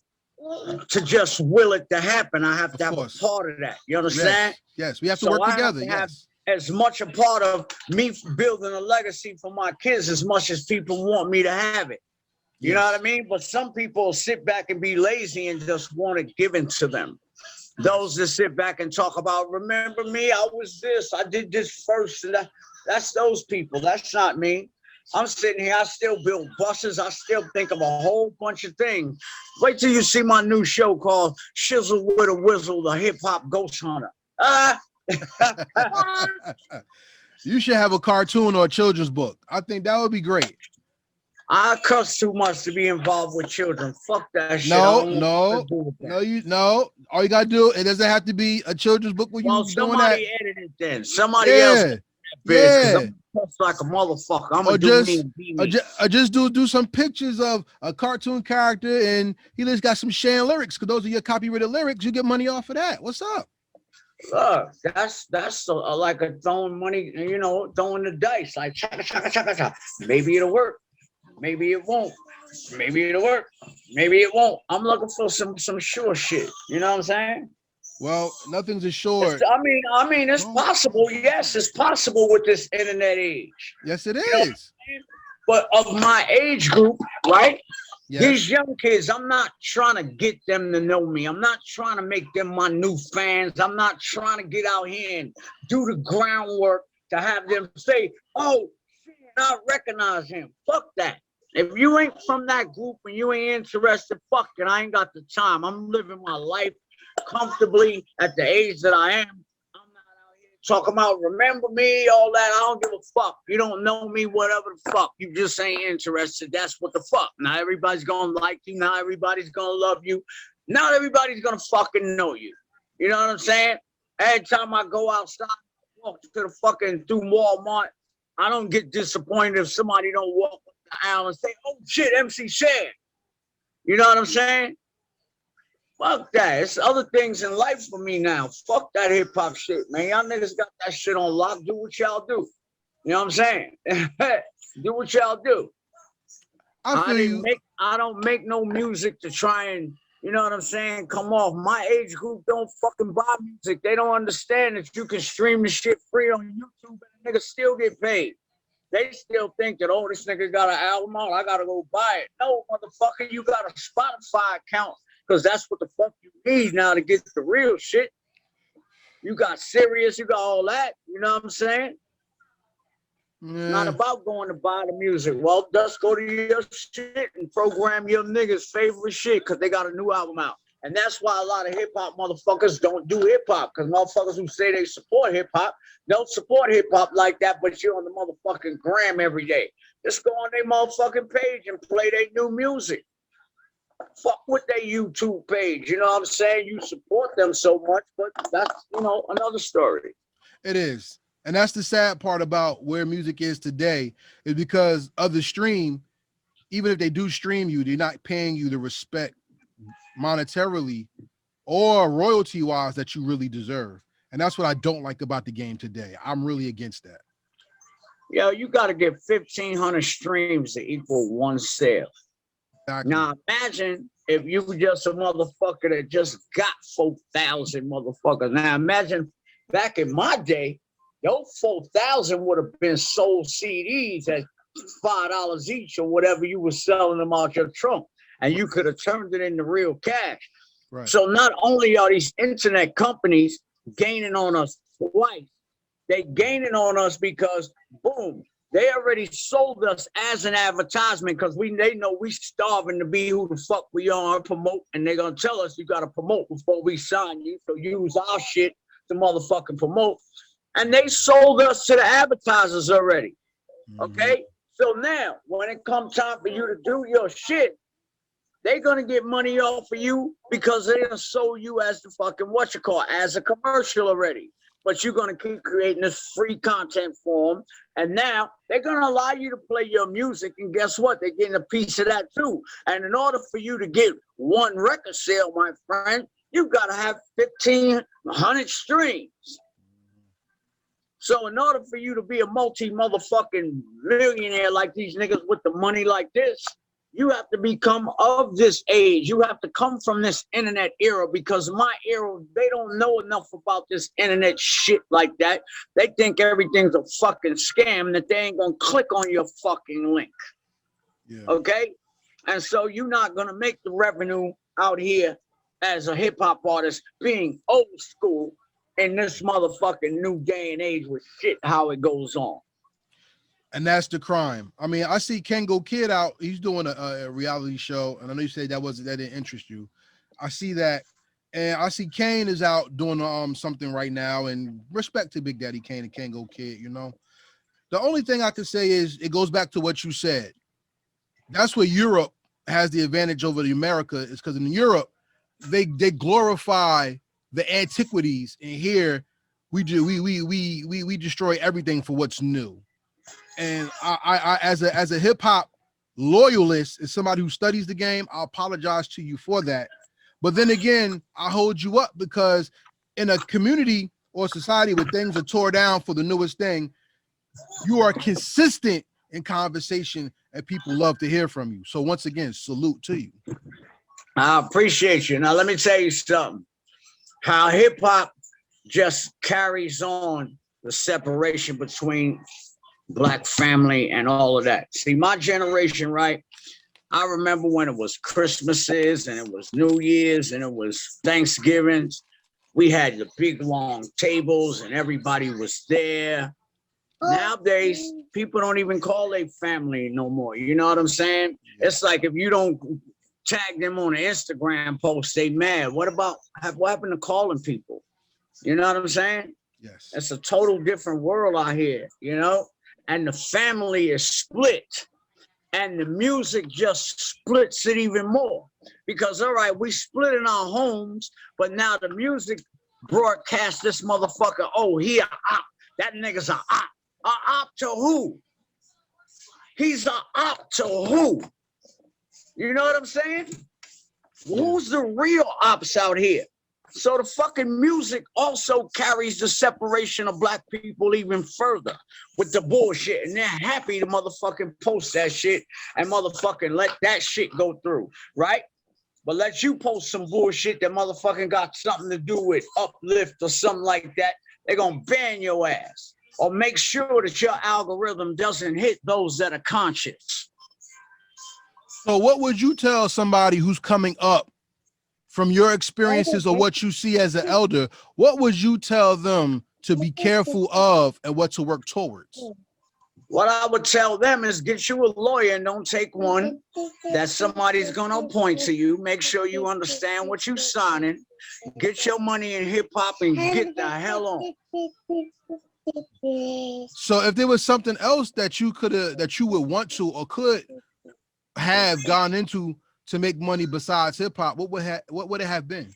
to just will it to happen. I have to have a part of that. You understand? Yes. We have to work together. Yes. As much a part of me building a legacy for my kids as much as people want me to have it. You know what I mean? But some people sit back and be lazy and just want it given to them. Those that sit back and talk about, remember me, I was this, I did this first. And that's those people. That's not me. I'm sitting here, I still build buses. I still think of a whole bunch of things. Wait till you see my new show called Shizzle with a Whizzle, the Hip Hop Ghost Hunter. You should have a cartoon or a children's book. I think that would be great. I cuss too much to be involved with children. Fuck that shit. No. All you gotta do, it doesn't have to be a children's book when you doing that. Somebody edit it then. Somebody else. I'm like a motherfucker. I'm gonna do me. Or just do some pictures of a cartoon character, and he just got some Shan lyrics, because those are your copyrighted lyrics. You get money off of that. What's up? Look, that's like a throwing money, throwing the dice, like chaka chaka chaka chaka. Maybe it'll work. Maybe it won't. Maybe it'll work. Maybe it won't. I'm looking for some sure shit. You know what I'm saying? Well, nothing's assured. I mean, it's possible. Yes, it's possible with this internet age. Yes, it is. But of my age group, right? Yes. These young kids, I'm not trying to get them to know me. I'm not trying to make them my new fans. I'm not trying to get out here and do the groundwork to have them say, oh, shit, I recognize him. Fuck that. If you ain't from that group and you ain't interested, fuck it. I ain't got the time. I'm living my life comfortably at the age that I am. I'm not out here talking about remember me, all that. I don't give a fuck. You don't know me, whatever the fuck. You just ain't interested. That's what the fuck. Not everybody's gonna like you. Not everybody's gonna love you. Not everybody's gonna fucking know you. You know what I'm saying? Every time I go outside, walk to the fucking through Walmart, I don't get disappointed if somebody don't walk up the aisle and say, oh shit, MC Shan. You know what I'm saying? Fuck that. It's other things in life for me now. Fuck that hip hop shit, man. Y'all niggas got that shit on lock. Do what y'all do. You know what I'm saying? Do what y'all do. I don't make no music to try and, you know what I'm saying, come off. My age group don't fucking buy music. They don't understand that you can stream the shit free on YouTube and niggas still get paid. They still think that, oh, this nigga got an album out, I gotta go buy it. No, motherfucker, you got a Spotify account, because that's what the fuck you need now to get the real shit. You got Sirius, you got all that, you know what I'm saying? Yeah. Not about going to buy the music. Well, just go to your shit and program your niggas' favorite shit because they got a new album out. And that's why a lot of hip hop motherfuckers don't do hip hop, because motherfuckers who say they support hip hop don't support hip hop like that, but you're on the motherfucking gram every day. Just go on their motherfucking page and play their new music. Fuck with their YouTube page. You know what I'm saying? You support them so much, but that's, you know, another story. It is. And that's the sad part about where music is today, is because of the stream. Even if they do stream you, they're not paying you the respect monetarily or royalty wise that you really deserve. And that's what I don't like about the game today. I'm really against that. Yo, you got to get 1,500 streams to equal one sale. Exactly. Now imagine if you were just a motherfucker that just got 4,000 motherfuckers. Now imagine back in my day, those 4,000 would have been sold CDs at $5 each or whatever you were selling them out your trunk, and you could have turned it into real cash. Right. So not only are these internet companies gaining on us twice, they gaining on us because boom, they already sold us as an advertisement, because they know we starving to be who the fuck we are and promote, and they're gonna tell us you gotta promote before we sign you, so use our shit to motherfucking promote. And they sold us to the advertisers already. Okay? So now, when it comes time for you to do your shit, they're gonna get money off of you because they're gonna sold you as the fucking as a commercial already. But you're gonna keep creating this free content for them. And now they're gonna allow you to play your music, and guess what? They're getting a piece of that too. And in order for you to get one record sale, my friend, you've gotta have 1,500 streams. So in order for you to be a multi-motherfucking millionaire like these niggas with the money like this, you have to become of this age. You have to come from this internet era, because my era, they don't know enough about this internet shit like that. They think everything's a fucking scam, that they ain't gonna click on your fucking link. Yeah. Okay? And so you're not gonna make the revenue out here as a hip hop artist being old school in this motherfucking new day and age with shit how it goes on. And that's the crime. I mean, I see Kengo Kid out. He's doing a reality show, and I know you said that didn't interest you. I see that, and I see Kane is out doing something right now. And respect to Big Daddy Kane and Kengo Kid. You know, the only thing I can say is it goes back to what you said. That's where Europe has the advantage over the America, is because in Europe they glorify the antiquities, and here we destroy everything for what's new. And I as a hip hop loyalist, as somebody who studies the game, I apologize to you for that. But then again, I hold you up, because in a community or society where things are tore down for the newest thing, you are consistent in conversation, and people love to hear from you. So once again, salute to you. I appreciate you. Now let me tell you something. How hip hop just carries on the separation between Black family and all of that. See, my generation, right? I remember when it was Christmases and it was New Year's and it was Thanksgivings. We had the big long tables and everybody was there. Nowadays, people don't even call their family no more. You know what I'm saying? It's like if you don't tag them on an Instagram post, they mad. What happened to calling people? You know what I'm saying? Yes. It's a total different world out here, you know? And the family is split. And the music just splits it even more. Because, all right, we split in our homes, but now the music broadcasts this motherfucker, oh, he a op. That nigga's a op. A op to who? He's a op to who? You know what I'm saying? Who's the real ops out here? So the fucking music also carries the separation of Black people even further with the bullshit. And they're happy to motherfucking post that shit and motherfucking let that shit go through, right? But let you post some bullshit that motherfucking got something to do with uplift or something like that, they're gonna ban your ass. Or make sure that your algorithm doesn't hit those that are conscious. So what would you tell somebody who's coming up from your experiences or what you see as an elder? What would you tell them to be careful of and what to work towards? What I would tell them is get you a lawyer and don't take one that somebody's gonna appoint to you. Make sure you understand what you're signing. Get your money in hip hop and get the hell on. So if there was something else that you would want to or could have gone into to make money besides hip hop, what would it have been?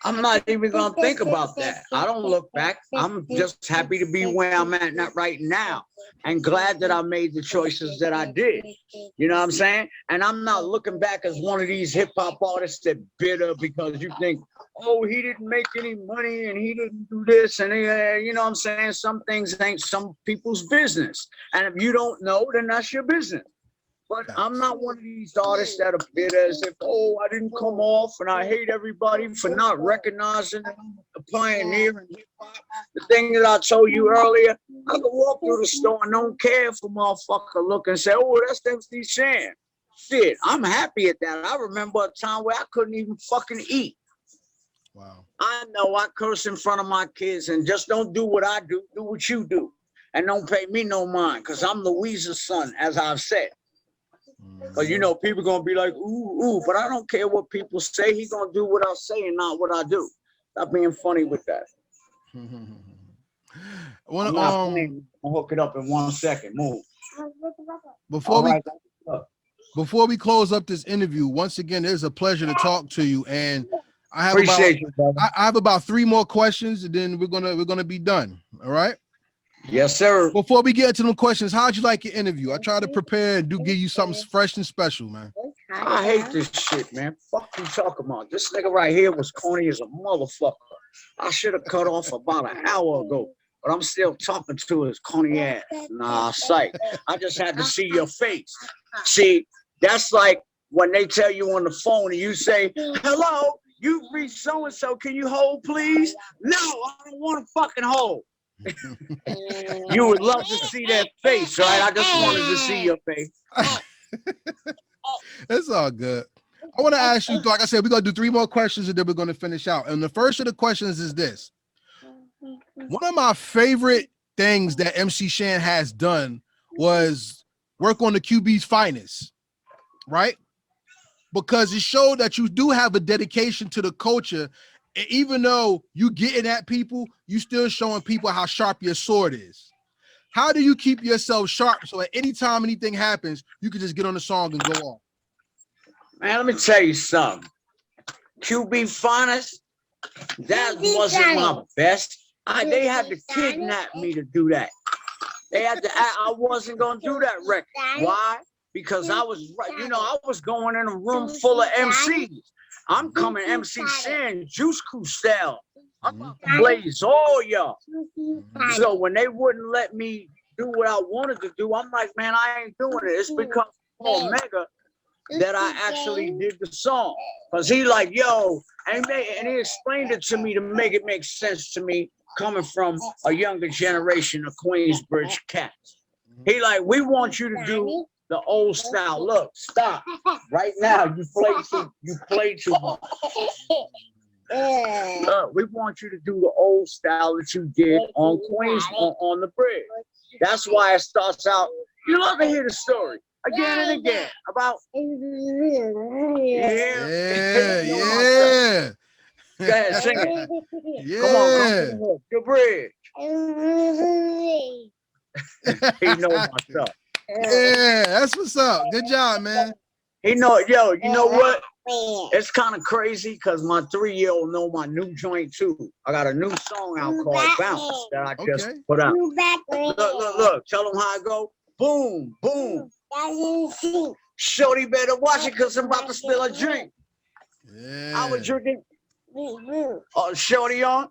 I'm not even gonna think about that. I don't look back. I'm just happy to be where I'm at right now, and glad that I made the choices that I did. You know what I'm saying? And I'm not looking back as one of these hip hop artists that bitter because you think, oh, he didn't make any money and he didn't do this and you know what I'm saying? Some things ain't some people's business, and if you don't know, then that's your business. But I'm not one of these artists that are bitter as if, oh, I didn't come off and I hate everybody for not recognizing that I'm a pioneer in hip hop. The thing that I told you earlier, I could walk through the store and don't care if a motherfucker look and say, oh, that's MC Shan. Shit, I'm happy at that. I remember a time where I couldn't even fucking eat. Wow. I know I curse in front of my kids and just don't do what I do, do what you do. And don't pay me no mind because I'm Louisa's son, as I've said. But you know, people gonna be like, ooh, but I don't care what people say. He gonna do what I say and not what I do. Stop being funny with that. I'll hook it up in 1 second. Move. Before we close up this interview, once again, it's a pleasure to talk to you. And I have I have about 3 more questions, and then we're gonna be done. All right. Yes, sir. Before we get into them questions, how'd you like your interview? I try to prepare and give you something fresh and special, man. I hate this shit, man. Fuck you talking about. This nigga right here was corny as a motherfucker. I should have cut off about an hour ago, but I'm still talking to his corny ass. Nah, psych. I just had to see your face. See, that's like when they tell you on the phone and you say, hello, you've reached so-and-so. Can you hold, please? No, I don't want to fucking hold. You would love to see that face, right? I just wanted to see your face. It's all good. I want to ask you, like I said, we're going to do 3 more questions and then we're going to finish out. And the first of the questions is this. One of my favorite things that MC Shan has done was work on the QB's Finest, right? Because it showed that you do have a dedication to the culture. And even though you getting at people, you still showing people how sharp your sword is. How do you keep yourself sharp so at any time anything happens, you can just get on the song and go off? Man, let me tell you something. QB Finest, that wasn't my best. They had to kidnap me to do that. They had to. I wasn't gonna do that record. Why? Because I was, you know, I was going in a room full of MCs. I'm coming MC Shan, Juice Crew style. I'm about to blaze all y'all. So when they wouldn't let me do what I wanted to do, I'm like, man, I ain't doing it. It's because of Mega that I actually did the song. Because he like, yo, and he explained it to me to make it make sense to me coming from a younger generation of Queensbridge cats. He like, we want you to do the old style. Look, stop. Right now, you play too much. Look, we want you to do the old style that you did on Queens on the bridge. That's why it starts out. You love to hear the story again and again about yeah. Go ahead, sing it. Yeah. Come on, the bridge. He knows my stuff. Yeah, that's what's up. Good job, man. He know, yo, you know what? It's kind of crazy because my 3-year-old know my new joint too. I got a new song out called Bounce that I just put out. Look, tell them how I go. Boom, boom. Shorty better watch it because I'm about to spill a drink. Yeah. I was drinking. Shorty on.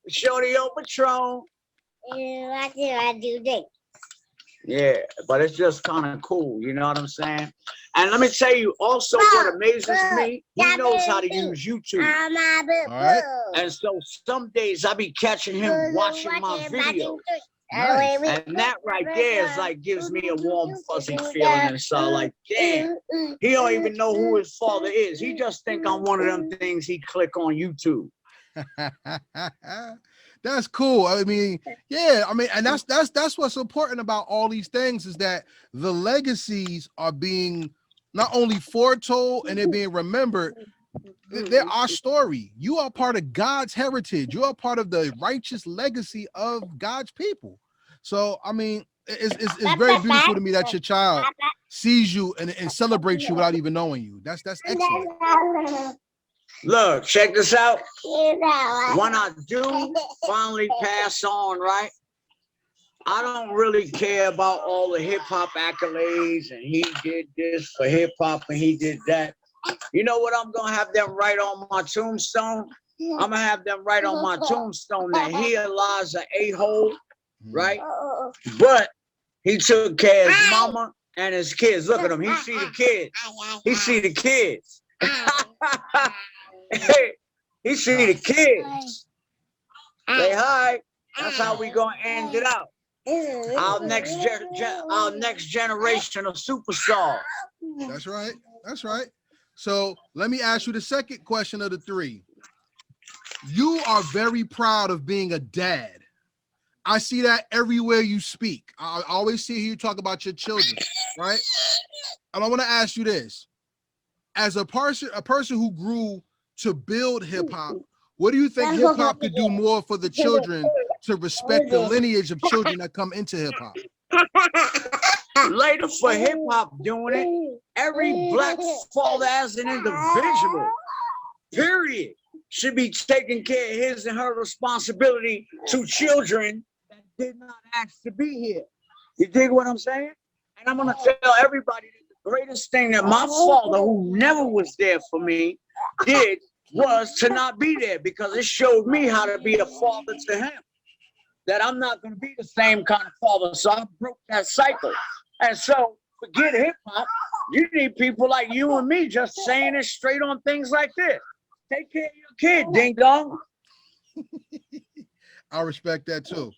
Shorty on Patron. Yeah, but it's just kind of cool, you know what I'm saying? And let me tell you also what amazes me, he knows how to use YouTube. All right. And so some days I be catching him watching my videos. Nice. And that right there is like gives me a warm fuzzy feeling inside. Like, damn, he don't even know who his father is. He just think I'm one of them things he click on YouTube. That's cool. I mean, yeah, I mean, and that's what's important about all these things is that the legacies are being not only foretold and they're being remembered. They're our story. You are part of God's heritage. You are part of the righteous legacy of God's people. So, I mean, it's very beautiful to me that your child sees you and celebrates you without even knowing you. That's excellent. Look, check this out. When I do finally pass on, right? I don't really care about all the hip hop accolades and he did this for hip hop and he did that. You know what I'm gonna have them write on my tombstone? I'm gonna have them write on my tombstone that here lies an a-hole, right? But he took care of his mama and his kids. Look at him. He see the kids. He see the kids. He see the kids. Say hi. That's how we gonna end it out. Our next generation of superstars. That's right. That's right. So let me ask you the second question of the three. You are very proud of being a dad. I see that everywhere you speak. I always see you talk about your children, right? And I want to ask you this. As a person who grew to build hip hop, what do you think hip hop could do more for the children to respect the lineage of children that come into hip hop? Later for hip hop doing it, every black father as an individual, period, should be taking care of his and her responsibility to children that did not ask to be here. You dig what I'm saying? And I'm gonna tell everybody that the greatest thing that my father, who never was there for me, did was to not be there, because it showed me how to be a father to him. That I'm not going to be the same kind of father. So I broke that cycle. And so forget hip hop. You need people like you and me just saying it straight on things like this. Take care of your kid, ding dong. I respect that too.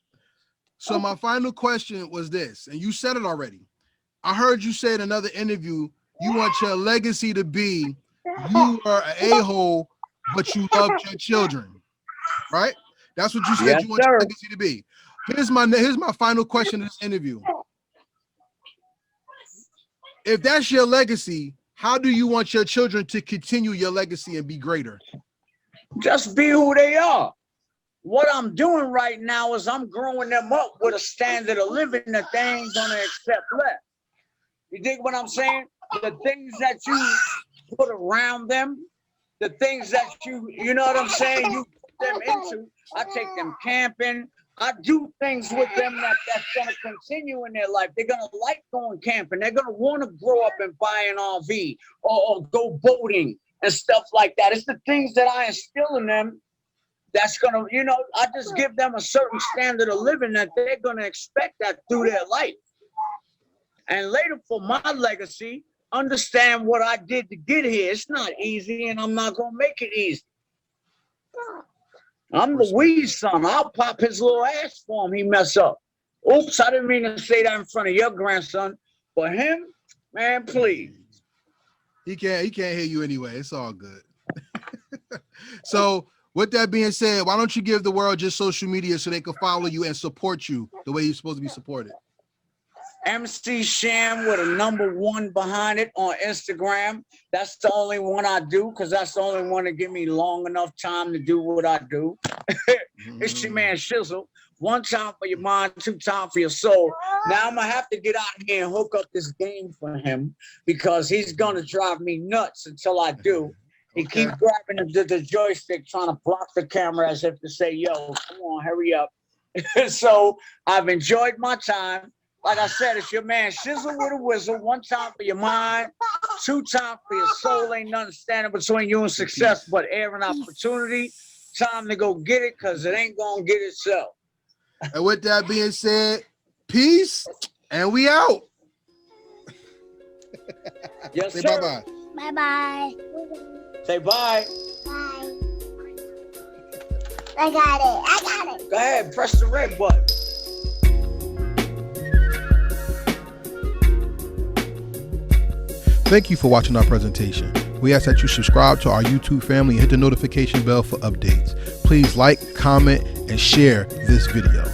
So my final question was this, and you said it already. I heard you say in another interview, you want your legacy to be you are an a-hole, but you loved your children, right? That's what you said. Yes, you want your legacy to be. Here's my final question in this interview. If that's your legacy, how do you want your children to continue your legacy and be greater? Just be who they are. What I'm doing right now is I'm growing them up with a standard of living that they ain't gonna accept less. You dig what I'm saying? The things that you put around them, the things that you know what I'm saying, you put them into. I take them camping. I do things with them that's gonna continue in their life. They're gonna like going camping. They're gonna want to grow up and buy an RV or go boating and stuff like that. It's the things that I instill in them that's gonna, you know, I just give them a certain standard of living that they're gonna expect that through their life. And later for my legacy, understand what I did to get here. It's not easy, and I'm not gonna make it easy. I'm the weed son. I'll pop his little ass for him. He mess up. Oops, I didn't mean to say that in front of your grandson. But him, man, please. He can't hear you anyway. It's all good. So with that being said, why don't you give the world your social media so they can follow you and support you the way you're supposed to be supported? MC Shan with a #1 behind it on Instagram. That's the only one I do, because that's the only one that give me long enough time to do what I do. It's your man Shizzle. 1 time for your mind, 2 time for your soul. Now I'm gonna have to get out here and hook up this game for him, because he's gonna drive me nuts until I do. He keep grabbing the joystick, trying to block the camera as if to say, yo, come on, hurry up. So I've enjoyed my time. Like I said, it's your man Shizzle with a whistle. 1 time for your mind, 2 time for your soul. Ain't nothing standing between you and success but air and opportunity. Time to go get it, because it ain't gonna get itself. And with that being said, peace, and we out. Yes, Say sir. bye-bye. Bye-bye. Say bye. Bye. I got it. Go ahead, press the red button. Thank you for watching our presentation. we ask that you subscribe to our YouTube family and hit the notification bell for updates. Please like, comment, and share this video.